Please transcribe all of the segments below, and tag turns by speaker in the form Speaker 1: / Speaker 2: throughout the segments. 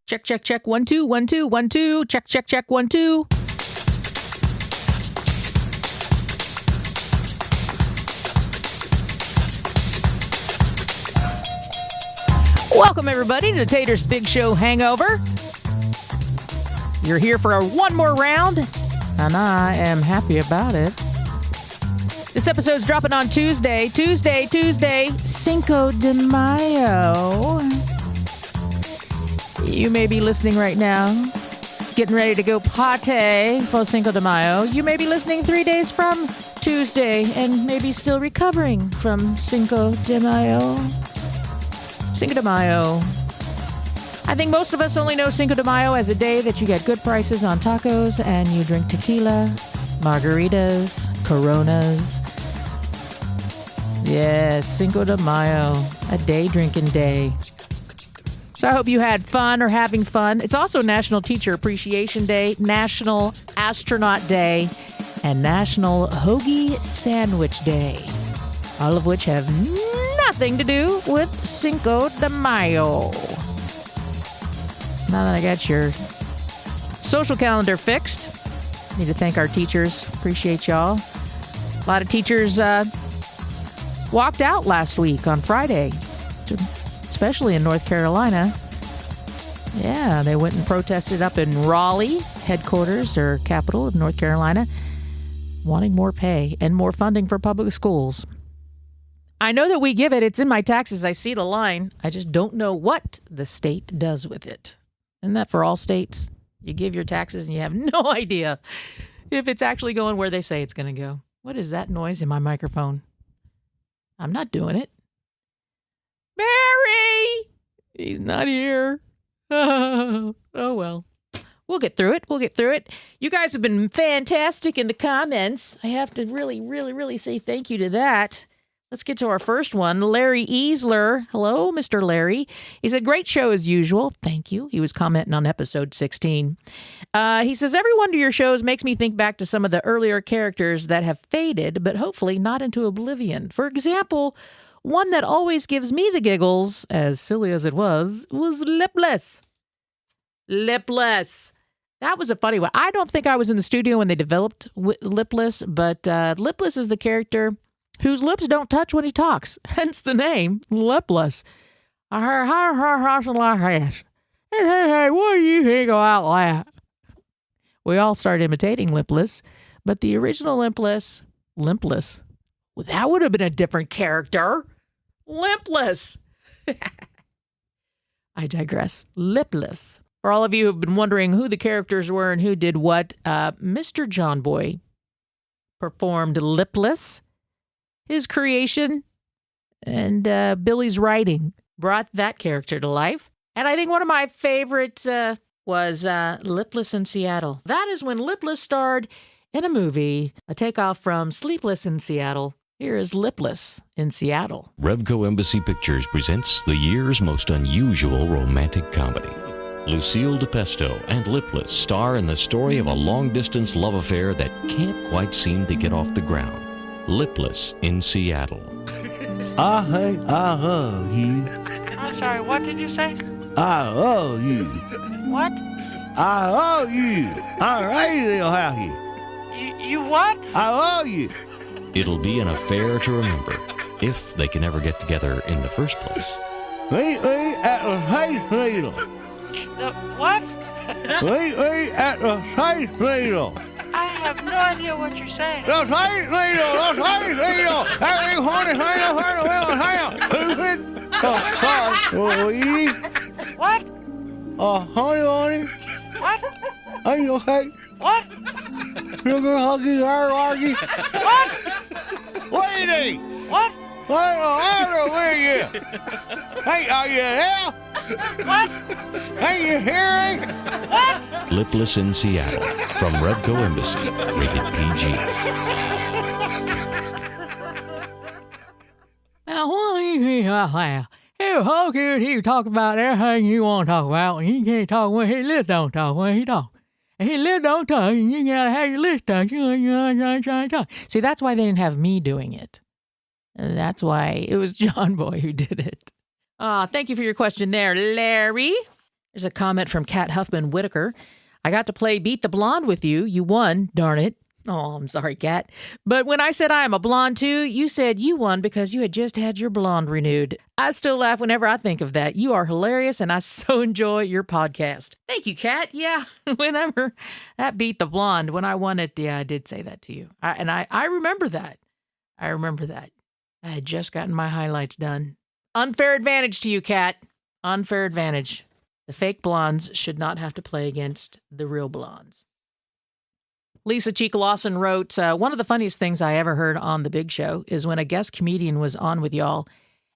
Speaker 1: Check, check, check. 1, 2, 1, 2, 1, 2. Check, check, check. 1, 2. Welcome, everybody, to Tater's Big Show Hangover. You're here for one more round, and I am happy about it. This episode's dropping on Tuesday, Cinco de Mayo. You may be listening right now, getting ready to go party for Cinco de Mayo. You may be listening 3 days from Tuesday and maybe still recovering from Cinco de Mayo. Cinco de Mayo. I think most of us only know Cinco de Mayo as a day that you get good prices on tacos and you drink tequila, margaritas, Coronas. Yes, Cinco de Mayo, a day drinking day. So I hope you had fun or having fun. It's also National Teacher Appreciation Day, National Astronaut Day, and National Hoagie Sandwich Day, all of which have nothing to do with Cinco de Mayo. So now that I got your social calendar fixed, need to thank our teachers. Appreciate y'all. A lot of teachers walked out last week on Friday, especially in North Carolina. Yeah, they went and protested up in Raleigh, headquarters or capital of North Carolina, wanting more pay and more funding for public schools. I know that we give it. It's in my taxes. I see the line. I just don't know what the state does with it. Isn't that for all states? You give your taxes and you have no idea if it's actually going where they say it's going to go. What is that noise in my microphone? I'm not doing it. Barry! He's not here. Oh, well. We'll get through it. You guys have been fantastic in the comments. I have to really say thank you to that. Let's get to our first one. Larry Easler. Hello, Mr. Larry. He said, great show as usual. Thank you. He was commenting on episode 16. He says, every one of your shows makes me think back to some of the earlier characters that have faded, but hopefully not into oblivion. For example, one that always gives me the giggles, as silly as it was Lipless. Lipless. That was a funny one. I don't think I was in the studio when they developed Lipless, but Lipless is the character whose lips don't touch when he talks. Hence the name, Lipless. Hey, what do you think about that? We all started imitating Lipless, but the original Limpless, well, that would have been a different character. Limpless. I digress. Lipless. For all of you who've been wondering who the characters were and who did what, Mr. John Boy performed Lipless. His creation and Billy's writing brought that character to life. And I think one of my favorites was Lipless in Seattle. That is when Lipless starred in a movie, a takeoff from Sleepless in Seattle. Here is Lipless in Seattle.
Speaker 2: Revco Embassy Pictures presents the year's most unusual romantic comedy. Lucille DePesto and Lipless star in the story of a long-distance love affair that can't quite seem to get off the ground. Lipless in Seattle.
Speaker 3: I love you.
Speaker 4: I'm sorry, what did you say?
Speaker 3: I love you.
Speaker 4: What?
Speaker 3: I love you. I really love you.
Speaker 4: You what?
Speaker 3: I love you.
Speaker 2: It'll be an affair to remember, if they can ever get together in the first place.
Speaker 3: Meet me at the Space Needle.
Speaker 4: The what?
Speaker 3: Meet me at the Space Needle.
Speaker 4: I have no idea what you're saying.
Speaker 3: The Space Needle. The Space Needle. Every horny thing I've heard of in town. Who's it? Sweetie.
Speaker 4: What?
Speaker 3: Honey.
Speaker 4: What?
Speaker 3: Are you okay?
Speaker 4: What?
Speaker 3: Sugar huggy, argy.
Speaker 4: What?
Speaker 3: Lady.
Speaker 4: What?
Speaker 3: What's the matter with you? Hey, are you there?
Speaker 4: What?
Speaker 3: Hey, you hearing?
Speaker 4: What?
Speaker 2: Lipless in Seattle from Revco Embassy, rated PG.
Speaker 1: Now, what do you think about that? How can he talk about everything you want to talk about, and you can't talk when he lives don't talk when he talks. And he lives don't talk, and you gotta have your list talk. See, that's why they didn't have me doing it. That's why it was John Boy who did it. Thank you for your question there, Larry. There's a comment from Kat Huffman Whitaker. I got to play Beat the Blonde with you. You won, darn it. Oh, I'm sorry, Kat. But when I said I am a blonde too, you said you won because you had just had your blonde renewed. I still laugh whenever I think of that. You are hilarious, and I so enjoy your podcast. Thank you, Kat. Yeah, whenever that Beat the Blonde, when I won it, yeah, I did say that to you. I remember that. I remember that. I had just gotten my highlights done. Unfair advantage to you, Kat. Unfair advantage. The fake blondes should not have to play against the real blondes. Lisa Cheek Lawson wrote, one of the funniest things I ever heard on The Big Show is when a guest comedian was on with y'all,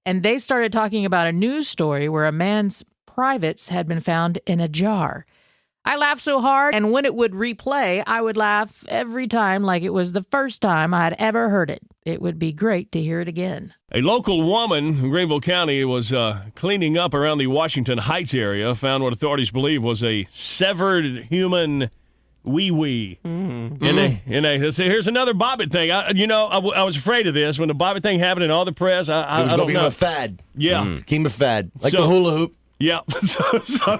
Speaker 1: and they started talking about a news story where a man's privates had been found in a jar. I laughed so hard, and when it would replay, I would laugh every time like it was the first time I'd ever heard it. It would be great to hear it again.
Speaker 5: A local woman in Greenville County was cleaning up around the Washington Heights area, found what authorities believe was a severed human wee-wee. Here's another Bobbitt thing. I was afraid of this when the Bobbitt thing happened in all the press.
Speaker 3: It was going to become a fad.
Speaker 5: Yeah.
Speaker 3: Became a fad. Like the hula hoop.
Speaker 5: Yeah. so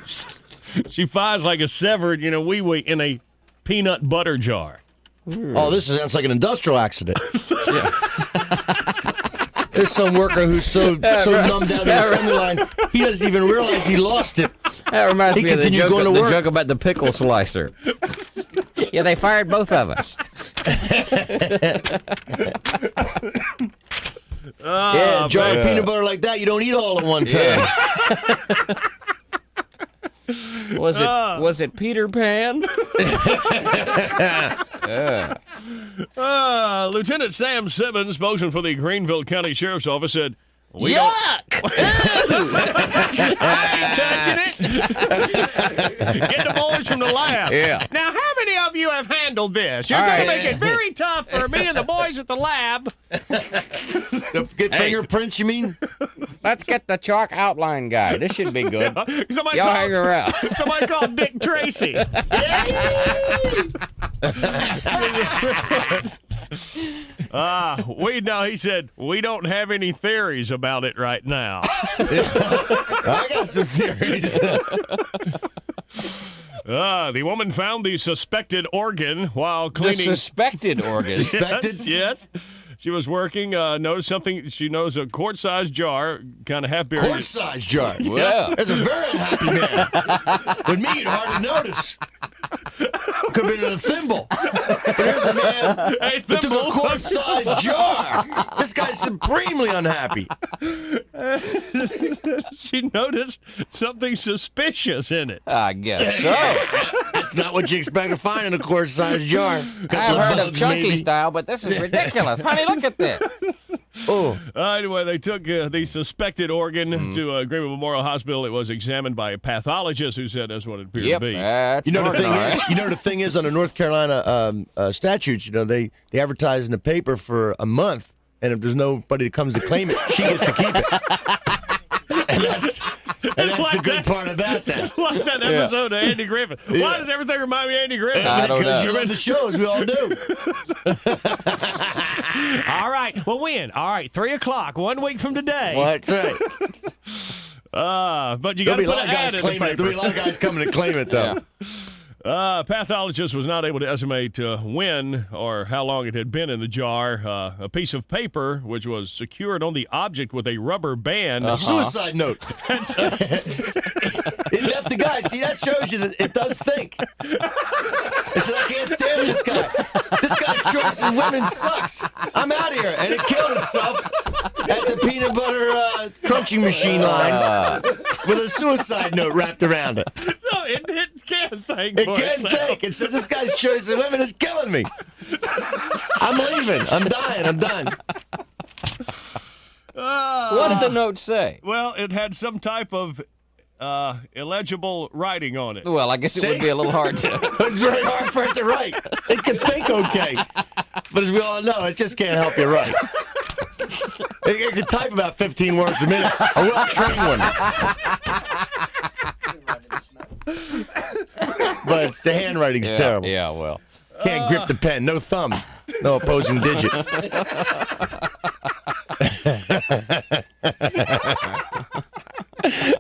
Speaker 5: she finds like a severed, wee-wee in a peanut butter jar.
Speaker 3: Oh, this sounds like an industrial accident. There's some worker who's so numbed out in the assembly line, he doesn't even realize he lost it.
Speaker 6: That reminds me of the
Speaker 3: joke,
Speaker 6: joke about the pickle slicer. Yeah, they fired both of us.
Speaker 3: Yeah, a jar of peanut butter like that, you don't eat all at one time.
Speaker 6: Was it Peter Pan?
Speaker 5: Lieutenant Sam Simmons, spokesman for the Greenville County Sheriff's Office, said,
Speaker 3: Yuck!
Speaker 5: I ain't touching it. Get the boys from the lab.
Speaker 6: Yeah.
Speaker 5: Now, how many of you have handled this? You're going to make it very tough for me and the boys at the lab.
Speaker 3: Get fingerprints, you mean?
Speaker 6: Let's get the chalk outline guy. This should be good. Y'all hang around.
Speaker 5: Somebody called Dick Tracy. He said, we don't have any theories about it right now.
Speaker 3: I got some theories.
Speaker 5: The woman found the suspected organ while cleaning.
Speaker 6: The suspected organ?
Speaker 3: Suspected?
Speaker 5: Yes. She was working, noticed something. She knows a quart-sized jar, kind of half-buried.
Speaker 3: Quart-sized jar?
Speaker 6: Yeah.
Speaker 3: That's a very unhappy man. With me, you'd hardly notice. Could have been a thimble. But here's a man that took a quart-sized jar. This guy's supremely unhappy.
Speaker 5: She noticed something suspicious in it.
Speaker 6: I guess so.
Speaker 3: That's not what you expect to find in a quart-sized jar.
Speaker 6: I've heard of chunky style, but this is ridiculous. Honey, look at this.
Speaker 5: Anyway, they took the suspected organ to Greenville Memorial Hospital. It was examined by a pathologist who said that's what it appeared to be.
Speaker 3: The thing is, under North Carolina statutes, they advertise in the paper for a month, and if there's nobody that comes to claim it, she gets to keep it. And that's the good part about that.
Speaker 5: It's like that episode of Andy Griffin. Why does everything remind me of Andy Griffin?
Speaker 6: I don't know.
Speaker 3: Because you love the shows, we all do.
Speaker 5: All right, well, when? All right, 3 o'clock, 1 week from today.
Speaker 3: Well, that's right.
Speaker 5: But you got to put an ad in the paper.
Speaker 3: There'll be a lot of guys coming to claim it, though.
Speaker 5: Pathologist was not able to estimate when or how long it had been in the jar. A piece of paper, which was secured on the object with a rubber band.
Speaker 3: A suicide note. It left the guy. See, that shows you that it does think. It said, I can't stand this guy. This guy's choice in women sucks. I'm out of here. And it killed itself at the peanut butter crunching machine line with a suicide note wrapped around it.
Speaker 5: So it can't think.
Speaker 3: It can't think. It says this guy's choice of women is killing me. I'm leaving. I'm dying. I'm done.
Speaker 6: What did the note say?
Speaker 5: Well, it had some type of illegible writing on it.
Speaker 6: Well, I guess it would be a little hard to.
Speaker 3: It's very hard for it to write. It can think okay. But as we all know, it just can't help you write. It can type about 15 words a minute. A well-trained one. But the handwriting's terrible.
Speaker 6: Yeah, well.
Speaker 3: Can't grip the pen. No thumb. No opposing digit.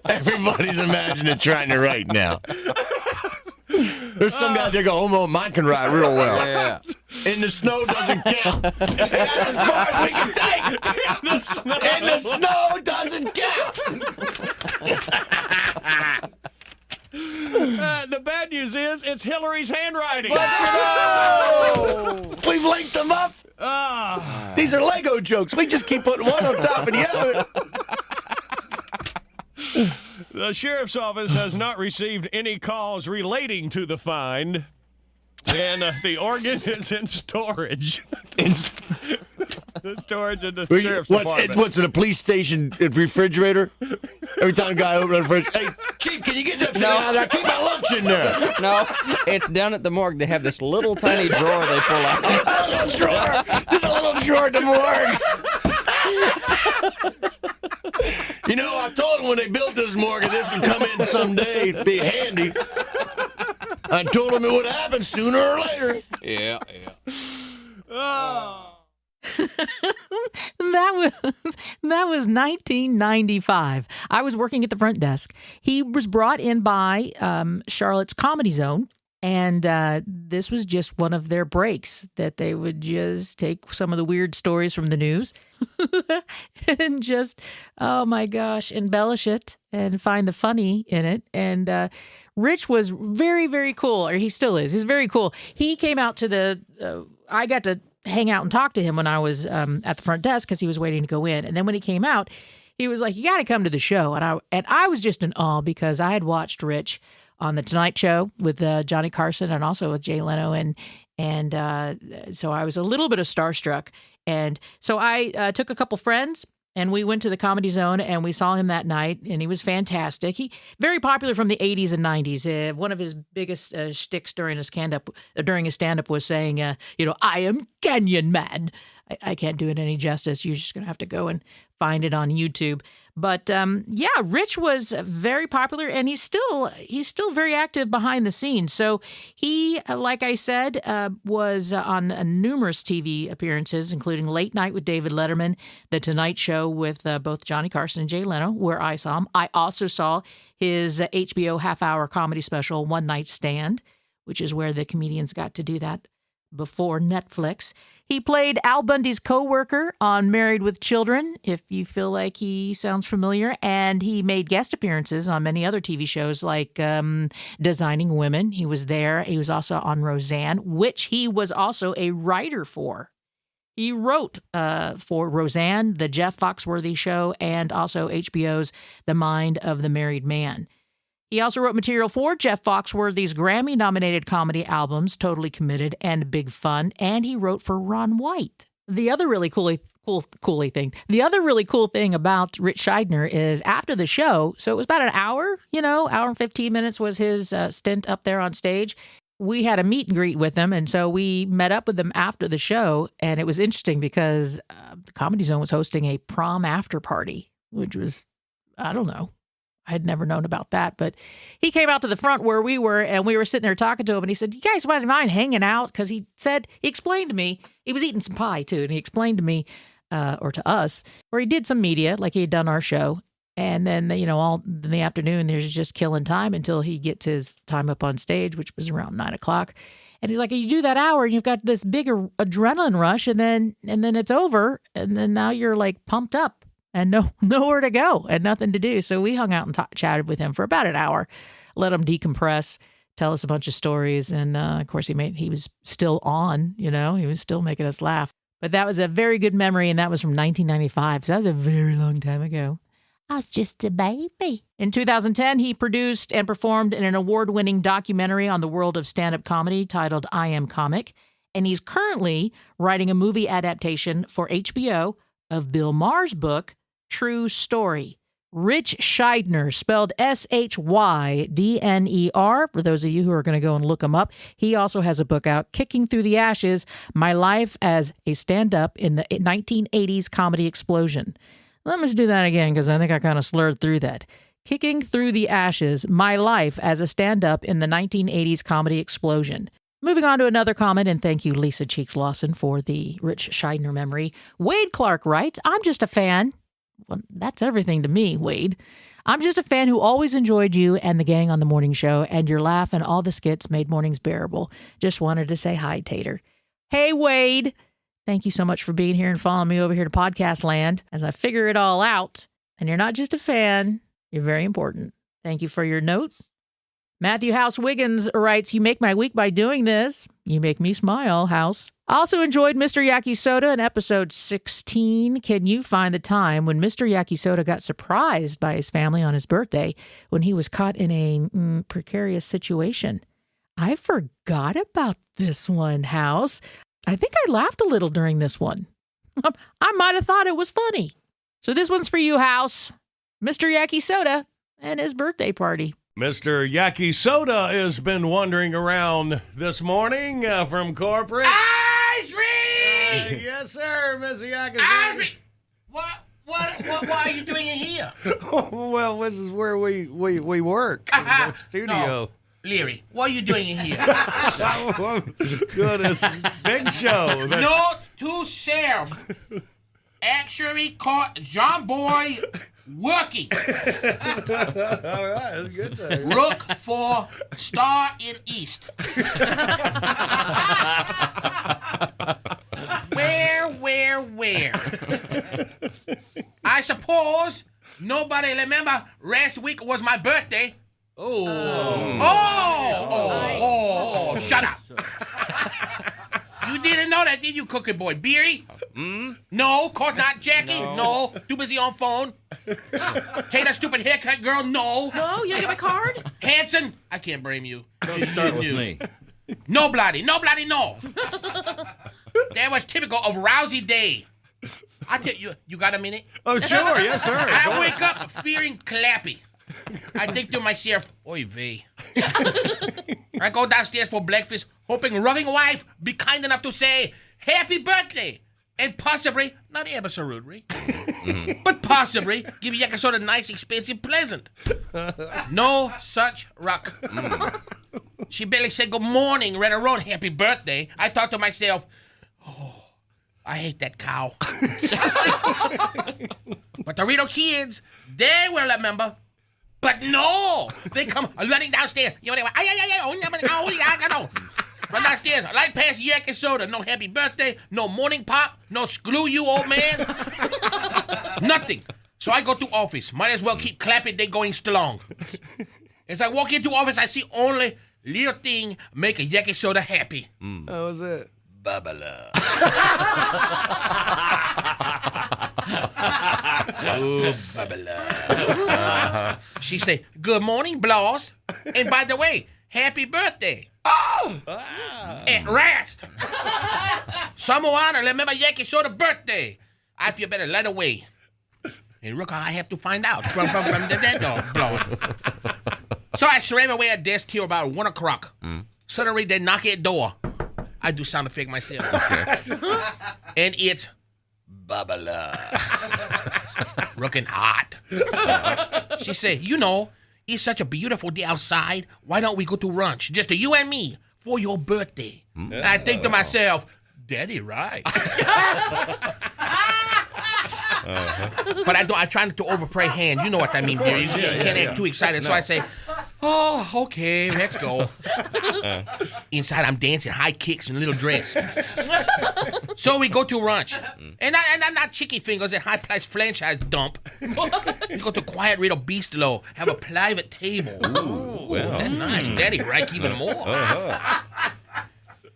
Speaker 3: Everybody he's imagining trying to write now. There's some guy there go, oh, mine can ride real well.
Speaker 6: Yeah.
Speaker 3: In the snow doesn't count. And that's as far as we can take. In the snow doesn't count.
Speaker 5: The bad news is it's Hillary's handwriting.
Speaker 3: We've linked them up. These are Lego jokes. We just keep putting one on top of the other.
Speaker 5: The sheriff's office has not received any calls relating to the find, and the organ is in storage. The storage in the sheriff's department.
Speaker 3: What's in a police station refrigerator? Every time a guy opens the fridge, hey, Chief, can you get that thing out there? Keep my lunch in there.
Speaker 6: No, it's down at the morgue. They have this little tiny drawer they pull out.
Speaker 3: A little drawer. There's a little drawer at the morgue. You know, I told them when they built this morgue, this would come in someday. It'd be handy. I told them it would happen sooner or later.
Speaker 6: Yeah.
Speaker 5: Oh.
Speaker 1: That was 1995. I was working at the front desk. He was brought in by Charlotte's Comedy Zone, and this was just one of their breaks that they would just take some of the weird stories from the news and just, oh my gosh, embellish it and find the funny in it. And Rich was very, very cool, or he still is. He's very cool. He came out to I got to hang out and talk to him when I was at the front desk because he was waiting to go in. And then when he came out, he was like, you got to come to the show. And I was just in awe because I had watched Rich on The Tonight Show with Johnny Carson and also with Jay Leno. And so I was a little bit of starstruck. And so I took a couple friends and we went to the Comedy Zone and we saw him that night, and he was fantastic. He very popular from the 80s and 90s. One of his biggest shticks during his stand-up was saying, I am Canyon Man. I can't do it any justice. You're just going to have to go and find it on YouTube. But Rich was very popular, and he's still very active behind the scenes. So he, like I said, was on numerous TV appearances, including Late Night with David Letterman, The Tonight Show with both Johnny Carson and Jay Leno, where I saw him. I also saw his HBO half-hour comedy special, One Night Stand, which is where the comedians got to do that before Netflix. He played Al Bundy's co-worker on Married with Children, if you feel like he sounds familiar, and he made guest appearances on many other TV shows like Designing Women. He was there. He was also on Roseanne, which he was also a writer for. He wrote for Roseanne, The Jeff Foxworthy Show, and also HBO's The Mind of the Married Man. He also wrote material for Jeff Foxworthy's Grammy-nominated comedy albums, Totally Committed and Big Fun, and he wrote for Ron White. The other really cool thing about Rich Scheidner is after the show, so it was about an hour, hour and 15 minutes was his stint up there on stage. We had a meet and greet with him, and so we met up with him after the show, and it was interesting because the Comedy Zone was hosting a prom after party, which was, I don't know. I had never known about that, but he came out to the front where we were, and we were sitting there talking to him, and he said, you guys might mind hanging out? Because he explained to me, he was eating some pie too, and he explained to me, or to us, where he did some media, like he had done our show, and then, all in the afternoon, there's just killing time until he gets his time up on stage, which was around 9 o'clock. And he's like, you do that hour, and you've got this bigger adrenaline rush, and then it's over, and then now you're like pumped up. And nowhere to go and nothing to do. So we hung out and chatted with him for about an hour, let him decompress, tell us a bunch of stories. And of course, he was still on, he was still making us laugh. But that was a very good memory. And that was from 1995. So that was a very long time ago. I was just a baby. In 2010, he produced and performed in an award-winning documentary on the world of stand-up comedy titled I Am Comic. And he's currently writing a movie adaptation for HBO of Bill Maher's book, True Story. Rich Scheidner, spelled Shydner, for those of you who are going to go and look him up. He also has a book out, Kicking Through the Ashes, My Life as a Stand-Up in the 1980s Comedy Explosion. Let me just do that again because I think I kind of slurred through that. Kicking Through the Ashes, My Life as a Stand-Up in the 1980s Comedy Explosion. Moving on to another comment, and thank you, Lisa Cheeks Lawson, for the Rich Scheidner memory. Wade Clark writes, I'm just a fan. Well, that's everything to me, Wade. I'm just a fan who always enjoyed you and the gang on the morning show, and your laugh and all the skits made mornings bearable. Just wanted to say hi, Tater. Hey, Wade. Thank you so much for being here and following me over here to Podcast Land as I figure it all out. And you're not just a fan, you're very important. Thank you for your note. Matthew House Wiggins writes, you make my week by doing this. You make me smile, House. Also enjoyed Mr. Yakisoda in episode 16. Can you find the time when Mr. Yakisoda got surprised by his family on his birthday when he was caught in a precarious situation? I forgot about this one, House. I think I laughed a little during this one. I might have thought it was funny. So this one's for you, House. Mr. Yakisoda and his birthday party.
Speaker 5: Mr. Yakisoda has been wandering around this morning from corporate.
Speaker 7: Irie!
Speaker 5: Yes, sir, Mr. Yakisoda.
Speaker 7: Irie! What are you doing in here?
Speaker 5: Well, this is where we work. In the studio.
Speaker 7: No. Leary, what are you doing in here?
Speaker 5: Goodness, big show.
Speaker 7: Note to self. Actually caught John Boy working.
Speaker 5: All right, that's good thing.
Speaker 7: Look for star in east. Where? I suppose nobody remember last week was my birthday. Oh, shut up. You didn't know that, did you, Cookie Boy? Beery? No, of course not. Jackie? No. Too busy on phone. Take that stupid haircut, girl? No.
Speaker 1: No, you didn't get my card?
Speaker 7: Hanson? I can't blame you.
Speaker 6: Don't start with me.
Speaker 7: Nobody, no. That was typical of Rousey Day. I tell you, you got a minute?
Speaker 5: Oh, sure, yes, sir.
Speaker 7: I wake up fearing Clappy. I think to myself, oy vey. I go downstairs for breakfast, hoping loving wife be kind enough to say, happy birthday, and possibly, not absolutely, but possibly give Yakisoda a nice, expensive present. No such luck. She barely said good morning, let alone happy birthday. I thought to myself, oh, I hate that cow. But the little kids, they will remember. But no, they come running downstairs. Run downstairs, right past Yakisoda. No happy birthday, no morning pop, no screw you, old man. Nothing. So I go to office. Might as well keep Clappy Day going strong. As I walk into office, I see only little thing make a Yakisoda happy.
Speaker 5: How was it?
Speaker 7: Babala. Oh, babala. She say, good morning, boss. And by the way, happy birthday. Oh! At last. Someone remember Yakisoda birthday. I feel better right away. And look how I have to find out from that dog blowing. So I slam away at desk till about 1 o'clock. Suddenly they knock at door. I do sound effect myself. Okay. And it's Babala. Looking hot. She said, you know, it's such a beautiful day outside. Why don't we go to lunch, just you and me, for your birthday? And I think to myself, Daddy, right. But I try not to overplay hand. You know what I mean, dear. You can't act too excited. So I say, oh, okay, let's go. Inside, I'm dancing high kicks in a little dress. So we go to lunch. And not chicky fingers and high-priced franchise dump. We go to quiet little bistro, have a private table. Ooh, that's nice. Daddy, right? Even more.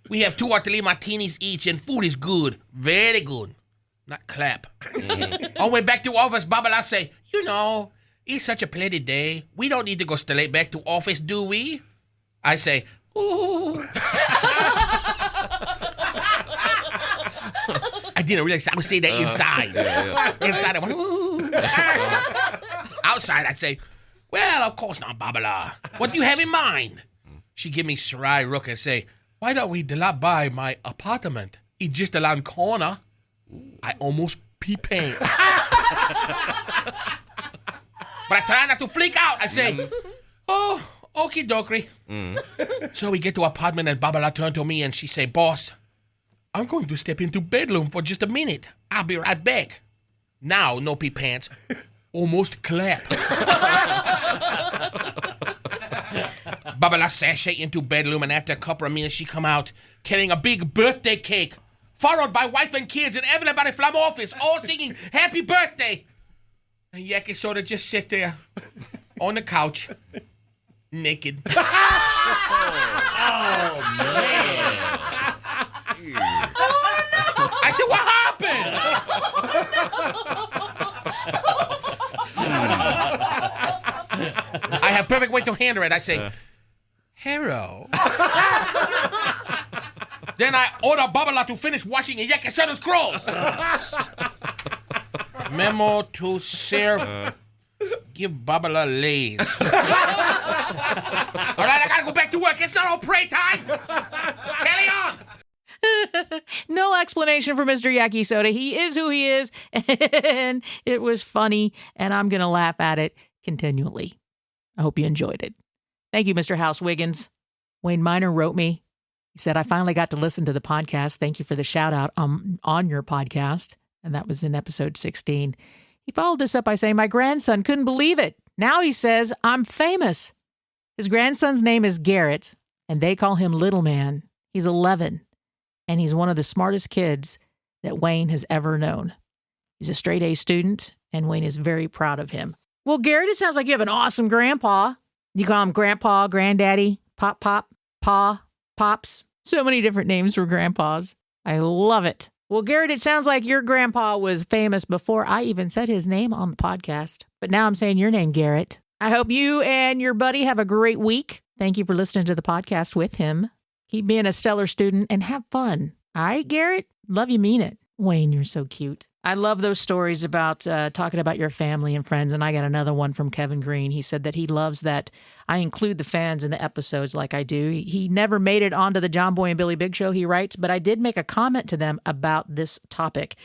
Speaker 7: We have 2 or 3 martinis each, and food is good. Very good. Not clap. On the way back to office, Babala say, you know, it's such a pretty day. We don't need to go straight back to office, do we? I say, ooh. I didn't really say, I would say that inside. Inside, I went, ooh. Outside, I'd say, well, of course not, Babala. What do you have in mind? She give me sly look and say, why don't we drop by my apartment? It's just around corner. I almost pee pants. But I try not to freak out. I say, oh, okie dokie. So we get to apartment and Babala turned to me and she say, boss, I'm going to step into bedroom for just a minute. I'll be right back. Now, no pee pants. almost clap. Babala sashay into bedroom, and after a couple of minutes, she come out carrying a big birthday cake, followed by wife and kids and everybody from office, all singing happy birthday. And Yaki Soda just sit there on the couch, naked.
Speaker 5: Oh, man.
Speaker 7: I said, what happened? I have perfect way to handle it. I say, hello. Then I order Babala to finish washing and Yaki Soda's clothes. Memo to serve. Give Babala lays. All right, I gotta go back to work. It's not all pray time. Carry on.
Speaker 1: No explanation for Mr. Yaki Soda. He is who he is, and it was funny, and I'm going to laugh at it continually. I hope you enjoyed it. Thank you, Mr. House Wiggins. Wayne Miner wrote me. He said, I finally got to listen to the podcast. Thank you for the shout out on your podcast. And that was in episode 16. He followed this up by saying, my grandson couldn't believe it. Now he says, I'm famous. His grandson's name is Garrett, and they call him Little Man. He's 11, and he's one of the smartest kids that Wayne has ever known. He's a straight A student, and Wayne is very proud of him. Well, Garrett, it sounds like you have an awesome grandpa. You call him Grandpa, Granddaddy, Pop, Pa, Pops. So many different names for grandpas. I love it. Well, Garrett, it sounds like your grandpa was famous before I even said his name on the podcast. But now I'm saying your name, Garrett. I hope you and your buddy have a great week. Thank you for listening to the podcast with him. Keep being a stellar student and have fun. All right, Garrett? Love you, mean it. Wayne, you're so cute. I love those stories about talking about your family and friends. And I got another one from Kevin Green. He said that he loves that I include the fans in the episodes like I do. He never made it onto the John Boy and Billy Big Show, he writes, but I did make a comment to them about this topic.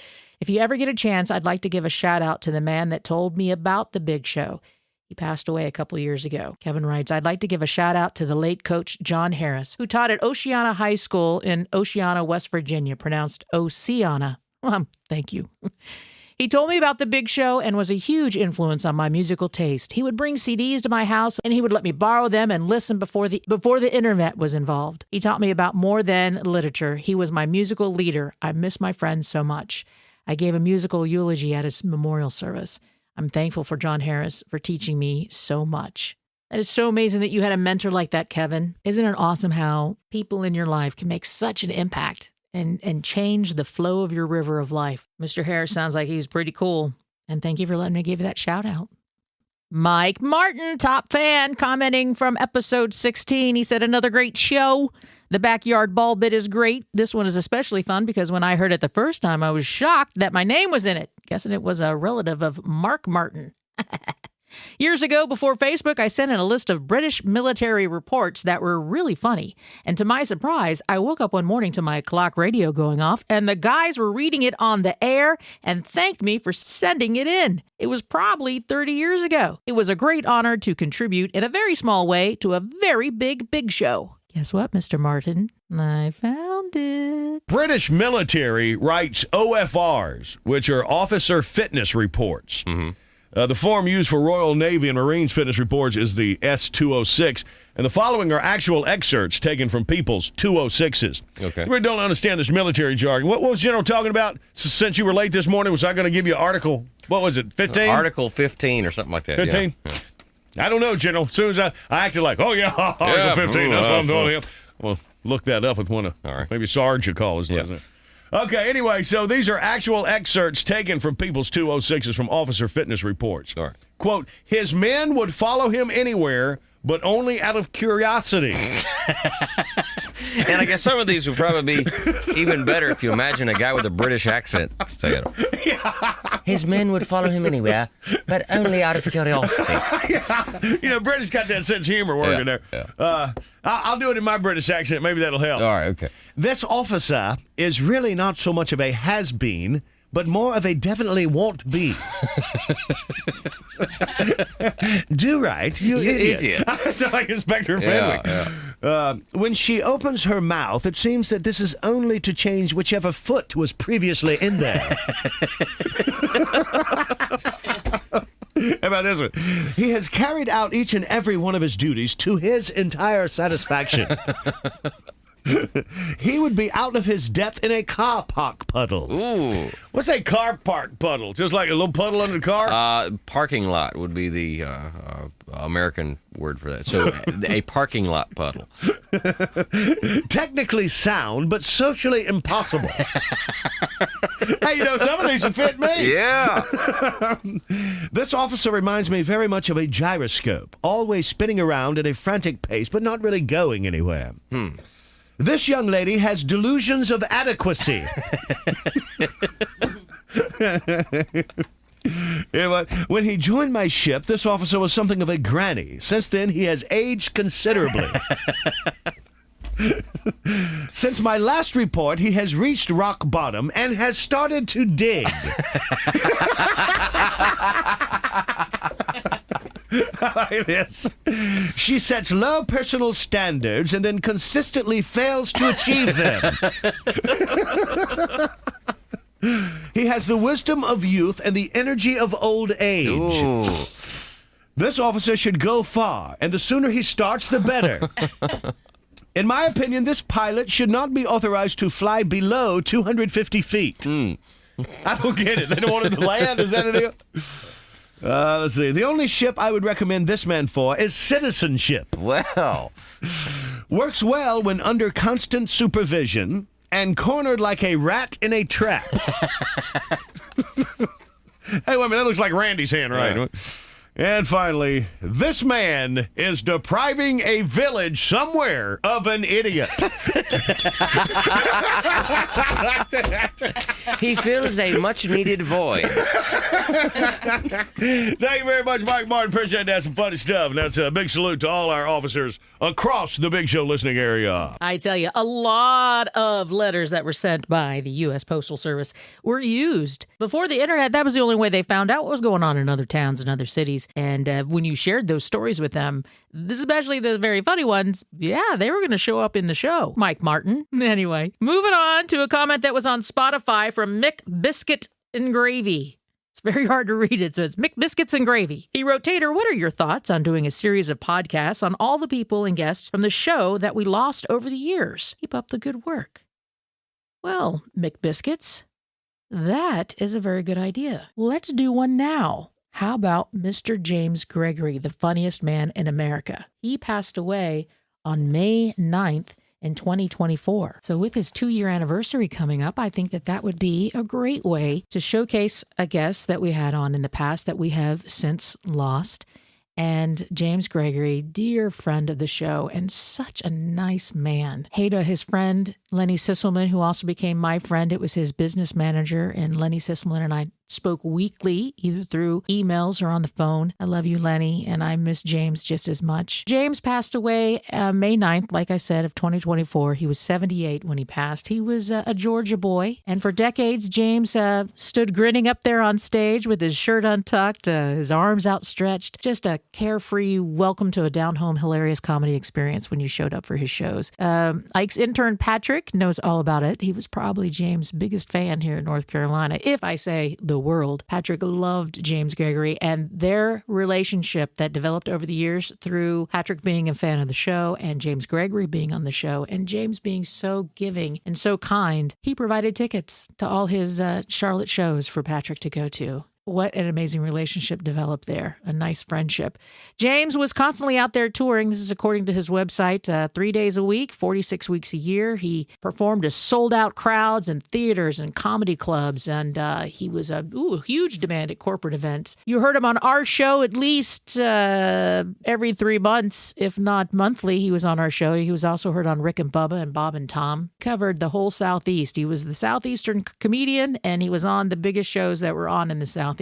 Speaker 1: If you ever get a chance, I'd like to give a shout out to the man that told me about the Big Show. He passed away a couple years ago. Kevin writes, I'd like to give a shout out to the late coach John Harris, who taught at Oceana High School in Oceana, West Virginia, pronounced Oceana. Thank you. He told me about the Big Show and was a huge influence on my musical taste. He would bring CDs to my house and he would let me borrow them and listen before the internet was involved. He taught me about more than literature. He was my musical leader. I miss my friends so much. I gave a musical eulogy at his memorial service. I'm thankful for John Harris for teaching me so much. That is so amazing that you had a mentor like that, Kevin. Isn't it awesome how people in your life can make such an impact and change the flow of your river of life? Mr. Harris sounds like he was pretty cool. And thank you for letting me give you that shout out. Mike Martin, top fan, commenting from episode 16. He said, another great show. The backyard ball bit is great. This one is especially fun because when I heard it the first time, I was shocked that my name was in it. Guessing it was a relative of Mark Martin. Years ago, before Facebook, I sent in a list of British military reports that were really funny. And to my surprise, I woke up one morning to my clock radio going off, and the guys were reading it on the air and thanked me for sending it in. It was probably 30 years ago. It was a great honor to contribute in a very small way to a very big show. Guess what, Mr. Martin? I found it.
Speaker 5: British military writes OFRs, which are Officer Fitness Reports. Mm-hmm. The form used for Royal Navy and Marines fitness reports is the S-206, and the following are actual excerpts taken from people's 206s. Okay. You really don't understand this military jargon. What was General talking about? Since you were late this morning, was I going to give you article, what was it, 15?
Speaker 6: Article 15 or something like that.
Speaker 5: 15?
Speaker 6: Yeah.
Speaker 5: I don't know, General. As soon as I acted like, oh, yeah, Article 15, that's what I'm doing. Well, look that up with one of, maybe Sarge should call us. Yeah. Okay, anyway, so these are actual excerpts taken from people's 206s from officer fitness reports. Sure. Quote, his men would follow him anywhere, but only out of curiosity.
Speaker 6: And I guess some of these would probably be even better if you imagine a guy with a British accent saying it. Yeah. His men would follow him anywhere, but only out of curiosity.
Speaker 5: Yeah. You know, British got that sense of humor working there. Yeah. I'll do it in my British accent. Maybe that'll help.
Speaker 6: All right, okay.
Speaker 8: This officer is really not so much of a has-been, but more of a definitely won't be. Do right, you idiot.
Speaker 5: I sound like Inspector Fenwick.
Speaker 8: Yeah. When she opens her mouth, it seems that this is only to change whichever foot was previously in there. How about this one? He has carried out each and every one of his duties to his entire satisfaction. He would be out of his depth in a car park puddle.
Speaker 6: Ooh.
Speaker 5: What's a car park puddle? Just like a little puddle under the car?
Speaker 6: Parking lot would be the American word for that. So a parking lot puddle.
Speaker 8: Technically sound, but socially impossible.
Speaker 5: Hey, some of these would fit me.
Speaker 6: Yeah.
Speaker 8: This officer reminds me very much of a gyroscope, always spinning around at a frantic pace, but not really going anywhere. This young lady has delusions of adequacy. When he joined my ship, this officer was something of a granny. Since then, he has aged considerably. Since my last report, he has reached rock bottom and has started to dig. Like this. She sets low personal standards and then consistently fails to achieve them. He has the wisdom of youth and the energy of old age.
Speaker 6: Ooh.
Speaker 8: This officer should go far, and the sooner he starts, the better. In my opinion, this pilot should not be authorized to fly below 250 feet.
Speaker 5: I don't get it. They don't want him to land? Is that the deal?
Speaker 8: Let's see. The only ship I would recommend this man for is citizenship.
Speaker 6: Well.
Speaker 8: Works well when under constant supervision and cornered like a rat in a trap.
Speaker 5: Hey, wait a minute. That looks like Randy's hand, right?
Speaker 6: Yeah.
Speaker 8: And finally, this man is depriving a village somewhere of an idiot.
Speaker 6: He fills a much-needed void.
Speaker 5: Thank you very much, Mike Martin. Appreciate that. Some funny stuff. And that's a big salute to all our officers across the Big Show listening area.
Speaker 1: I tell you, a lot of letters that were sent by the U.S. Postal Service were used. Before the internet, that was the only way they found out what was going on in other towns and other cities. And when you shared those stories with them, especially the very funny ones, yeah, they were going to show up in the show. Mike Martin. Anyway, moving on to a comment that was on Spotify from Mick Biscuit and Gravy. It's very hard to read it, so it's Mick Biscuits and Gravy. He wrote, Tater, what are your thoughts on doing a series of podcasts on all the people and guests from the show that we lost over the years? Keep up the good work. Well, Mick Biscuits, that is a very good idea. Let's do one now. How about Mr. James Gregory, the funniest man in America? He passed away on May 9th in 2024. So with his 2-year anniversary coming up, I think that would be a great way to showcase a guest that we had on in the past that we have since lost. And James Gregory, dear friend of the show and such a nice man. Hey to his friend, Lenny Sisselman, who also became my friend. It was his business manager, and Lenny Sisselman and I spoke weekly, either through emails or on the phone. I love you, Lenny, and I miss James just as much. James passed away May 9th, like I said, of 2024. He was 78 when he passed. He was a Georgia boy, and for decades, James stood grinning up there on stage with his shirt untucked, his arms outstretched. Just a carefree welcome to a down-home hilarious comedy experience when you showed up for his shows. Ike's intern, Patrick, knows all about it. He was probably James' biggest fan here in North Carolina, if I say the world. Patrick loved James Gregory, and their relationship that developed over the years through Patrick being a fan of the show and James Gregory being on the show and James being so giving and so kind, he provided tickets to all his Charlotte shows for Patrick to go to. What an amazing relationship developed there. A nice friendship. James was constantly out there touring. This is according to his website, 3 days a week, 46 weeks a year. He performed to sold-out crowds in theaters and comedy clubs, and he was a huge demand at corporate events. You heard him on our show at least every 3 months, if not monthly. He was on our show. He was also heard on Rick and Bubba and Bob and Tom. Covered the whole Southeast. He was the Southeastern comedian, and he was on the biggest shows that were on in the Southeast.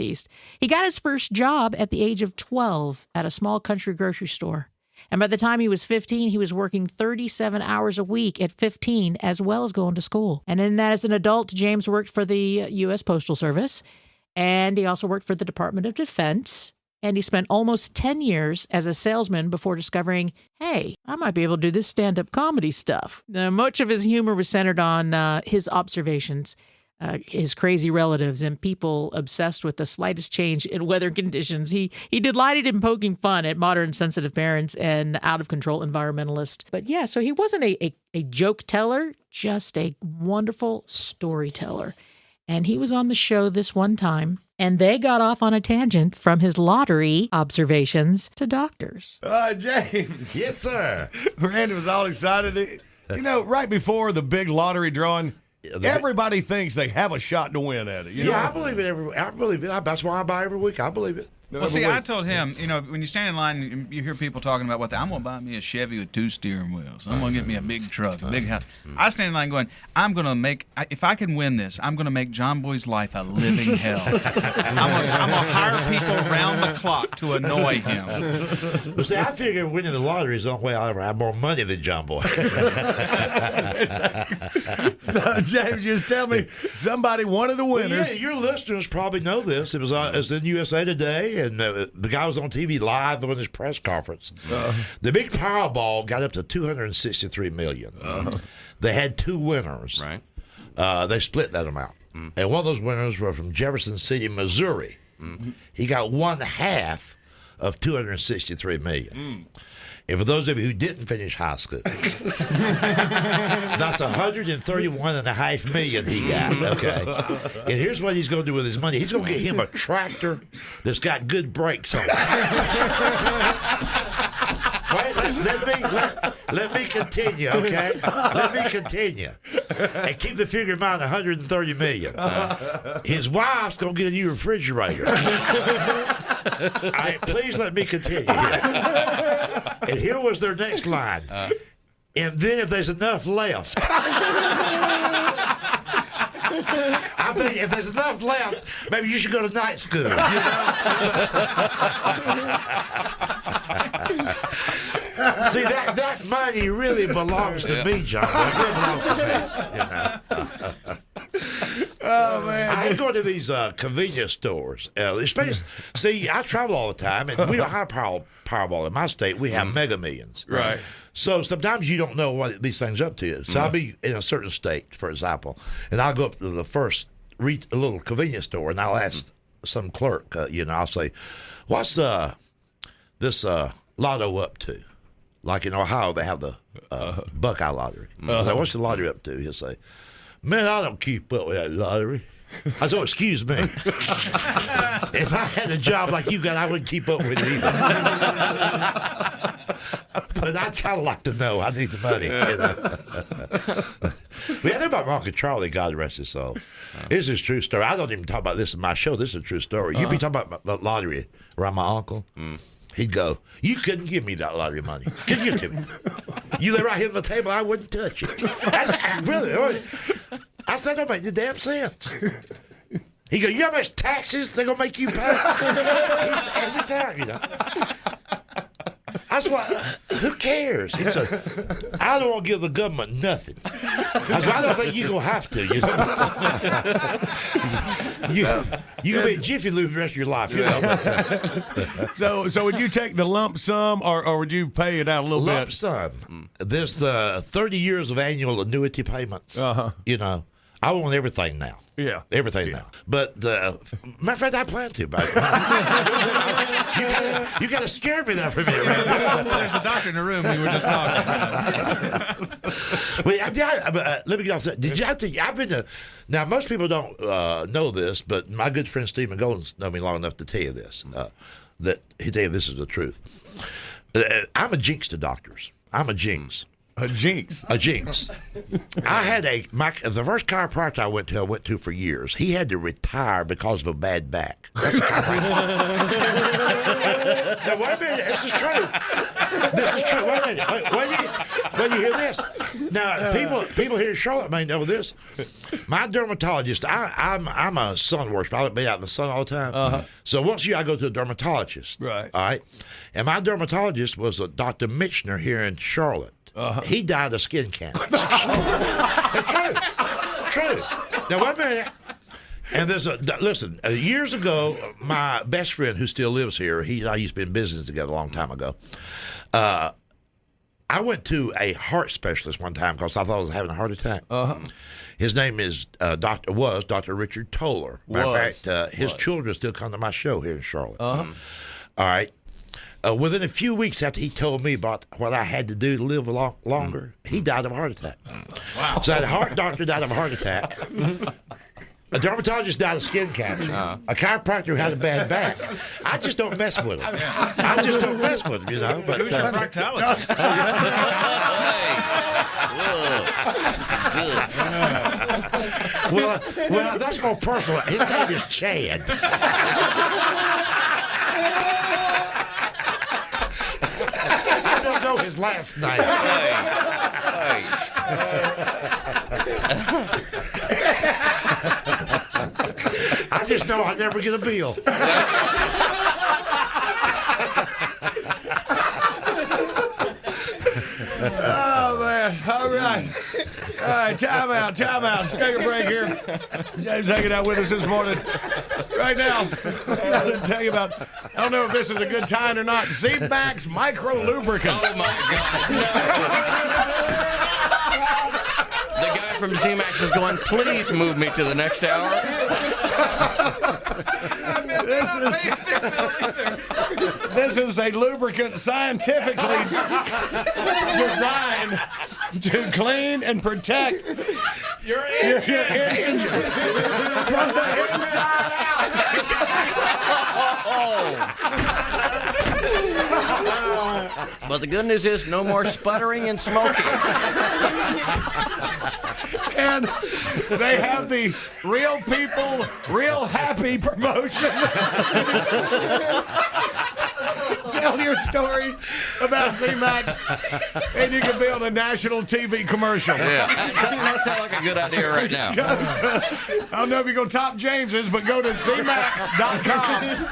Speaker 1: He got his first job at the age of 12 at a small country grocery store. And by the time he was 15, he was working 37 hours a week at 15, as well as going to school. And then as an adult, James worked for the U.S. Postal Service, and he also worked for the Department of Defense. And he spent almost 10 years as a salesman before discovering, hey, I might be able to do this stand-up comedy stuff. Now, much of his humor was centered on his observations his crazy relatives and people obsessed with the slightest change in weather conditions. He delighted in poking fun at modern sensitive parents and out-of-control environmentalists. But yeah, so he wasn't a joke teller, just a wonderful storyteller. And he was on the show this one time, and they got off on a tangent from his lottery observations to doctors.
Speaker 8: James.
Speaker 9: Yes, sir.
Speaker 8: Randy was all excited. You know, right before the big lottery drawing, everybody thinks they have a shot to win at it. You know?
Speaker 9: I believe it. I believe it. That's why I buy every week. I believe it.
Speaker 10: Well, see, I told him, you know, when you stand in line, you hear people talking about I'm going to buy me a Chevy with 2 steering wheels. I'm going to get me a big truck, a big house. I stand in line going, I'm going to make, if I can win this, I'm going to make John Boy's life a living hell. I'm going to hire people around the clock to annoy him.
Speaker 9: Well, see, I figure winning the lottery is the only way I'll ever have more money than John Boy.
Speaker 8: So, James, just tell me, somebody, one of the winners.
Speaker 9: Well, your listeners probably know this. It was in USA Today. And the guy was on TV live on his press conference. The big Powerball got up to $263 million. They had 2 winners.
Speaker 6: Right.
Speaker 9: They split that amount. And one of those winners were from Jefferson City, Missouri. He got 1/2 of $263 million. And for those of you who didn't finish high school, that's $131.5 million he got. Okay, and here's what he's going to do with his money. He's going to get him a tractor that's got good brakes on it. Wait, let me continue. Okay, let me continue, and keep the figure in mind. $130 million. His wife's going to get a new refrigerator. All right, please let me continue here. And here was their next line. And then if there's enough left. I think if there's enough left, maybe you should go to night school. You know? See, that money really belongs to me, John. It really belongs to me. You know?
Speaker 8: Oh, man.
Speaker 9: I go to these convenience stores. Especially, see, I travel all the time, and we don't have Powerball in my state. We have Mega Millions.
Speaker 5: Right.
Speaker 9: So sometimes you don't know what these things up to. So I'll be in a certain state, for example, and I'll go up to the first little convenience store, and I'll ask some clerk, I'll say, what's this lotto up to? Like in Ohio, they have the Buckeye lottery. I say, what's the lottery up to? He'll say, man, I don't keep up with that lottery. I said, excuse me. If I had a job like you got, I wouldn't keep up with it either. But I'd kind of like to know. I need the money. We had about Uncle Charlie, God rest his soul. This is a true story. I don't even talk about this in my show. This is a true story. You be talking about the lottery around my uncle. He'd go, you couldn't give me that lottery money. Couldn't give it to me. You lay right here on the table, I wouldn't touch it. Really? I said, that don't make the damn sense. He goes, you know how much taxes they're going to make you pay? Every time, you know. That's why, who cares? I don't want to give the government nothing. I don't think you're going to have to, you know. You're going to be a Jiffy Lube the rest of your life, you know.
Speaker 8: So would you take the lump sum, or would you pay it out a little bit?
Speaker 9: Lump sum. There's 30 years of annual annuity payments. You know. I want everything now.
Speaker 8: Yeah.
Speaker 9: Everything now. But, matter of fact, I plan to. But, you kind of scared me there for a minute, right?
Speaker 10: There's a doctor in the room we were just talking
Speaker 9: about. Let me get off that. Did you have to? I've been to. Now, most people don't know this, but my good friend Stephen Golden's known me long enough to tell you this. That he tell you this is the truth. I'm a jinx to doctors. I'm a jinx.
Speaker 8: A jinx.
Speaker 9: A jinx. I had the first chiropractor I went to for years. He had to retire because of a bad back. That's a chiropractor. Now wait a minute. This is true. Wait a minute. When you hear this, now people here in Charlotte may know this. My dermatologist. I'm a sun worshiper. I be out in the sun all the time. So once a year I go to a dermatologist.
Speaker 8: Right.
Speaker 9: All right. And my dermatologist was a Dr. Michener here in Charlotte. He died of skin cancer. True. Now, wait a minute. And listen, years ago, my best friend who still lives here, he and I used to be in business together a long time ago. I went to a heart specialist one time because I thought I was having a heart attack. His name is Dr. Richard Toller. Matter of fact, his children still come to my show here in Charlotte. All right. Within a few weeks after he told me about what I had to do to live longer, he died of a heart attack. Wow. So that heart doctor died of a heart attack. A dermatologist died of skin cancer. A chiropractor had a bad back. I just don't mess with him. I just don't mess with him, you know. But,
Speaker 10: Who's your proctologist?
Speaker 9: well, that's more personal. His name is Chad. I don't know his last name. I just know I never get a bill.
Speaker 8: Oh, man. All right. All right, time out. Let's take a break here. James hanging out with us this morning. Right now, I'm going to tell you about, I don't know if this is a good time or not, Z-Max Micro Lubricant.
Speaker 6: Oh, my gosh, no. The guy from Z-Max is going, please move me to the next hour.
Speaker 8: This is a lubricant scientifically designed to clean and protect your engines from the inside out.
Speaker 6: But the good news is no more sputtering and smoking.
Speaker 8: And they have the real people, real happy promotion. Tell your story about Z-Max, and you can be on a national TV commercial.
Speaker 6: Yeah, that sounds like a good idea right now.
Speaker 8: I don't know if you're going to top James's, but go to zmax.com.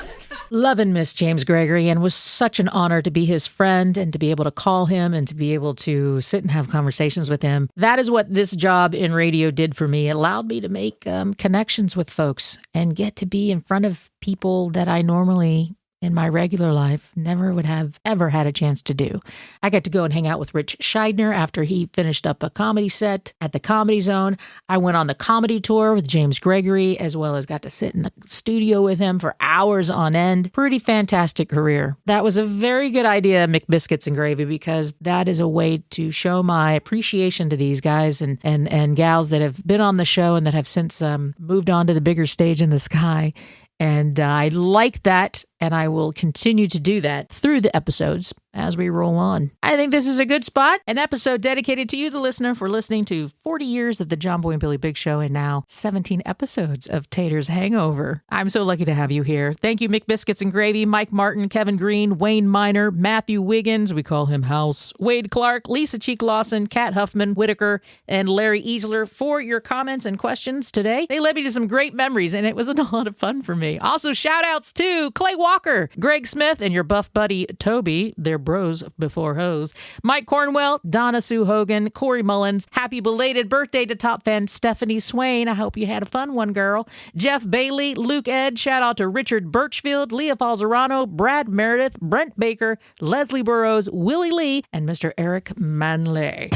Speaker 1: Love and miss James Gregory, and was such an honor to be his friend and to be able to call him and to be able to sit and have conversations with him. That is what this job in radio did for me. It allowed me to make connections with folks and get to be in front of people that I normally in my regular life never would have ever had a chance to do. I got to go and hang out with Rich Scheidner after he finished up a comedy set at the Comedy Zone. I went on the comedy tour with James Gregory, as well as got to sit in the studio with him for hours on end. Pretty fantastic career. That was a very good idea, McBiscuits and Gravy, because that is a way to show my appreciation to these guys and gals that have been on the show and that have since moved on to the bigger stage in the sky. And I like that, and I will continue to do that through the episodes as we roll on. I think this is a good spot, an episode dedicated to you, the listener, for listening to 40 years of the John Boy and Billy Big Show and now 17 episodes of Tater's Hangover. I'm so lucky to have you here. Thank you, McBiscuits and Gravy, Mike Martin, Kevin Green, Wayne Miner, Matthew Wiggins, we call him House, Wade Clark, Lisa Cheek Lawson, Kat Huffman, Whitaker, and Larry Easler for your comments and questions today. They led me to some great memories, and it was a lot of fun for me. Also, shout outs to Clay Walker, Greg Smith, and your buff buddy Toby. They're bros before hoes. Mike Cornwell, Donna Sue Hogan, Corey Mullins. Happy belated birthday to top fan Stephanie Swain. I hope you had a fun one, girl. Jeff Bailey, Luke Ed. Shout out to Richard Birchfield, Leah Falzerano, Brad Meredith, Brent Baker, Leslie Burrows, Willie Lee, and Mr. Eric Manley.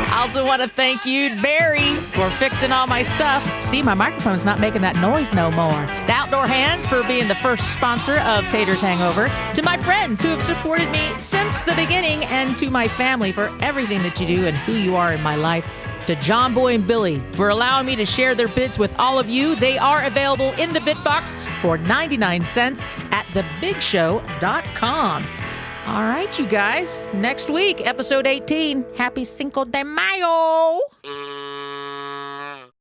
Speaker 1: I also want to thank you, Barry, for fixing all my stuff. See, my microphone's not making that noise no more. The Outdoor Hands for being the first sponsor of Tater's Hangover. To my friends who have supported me since the beginning, and to my family for everything that you do and who you are in my life. To John Boy and Billy for allowing me to share their bits with all of you. They are available in the Bitbox for 99 cents at thebigshow.com. All right, you guys. Next week, episode 18. Happy Cinco de Mayo.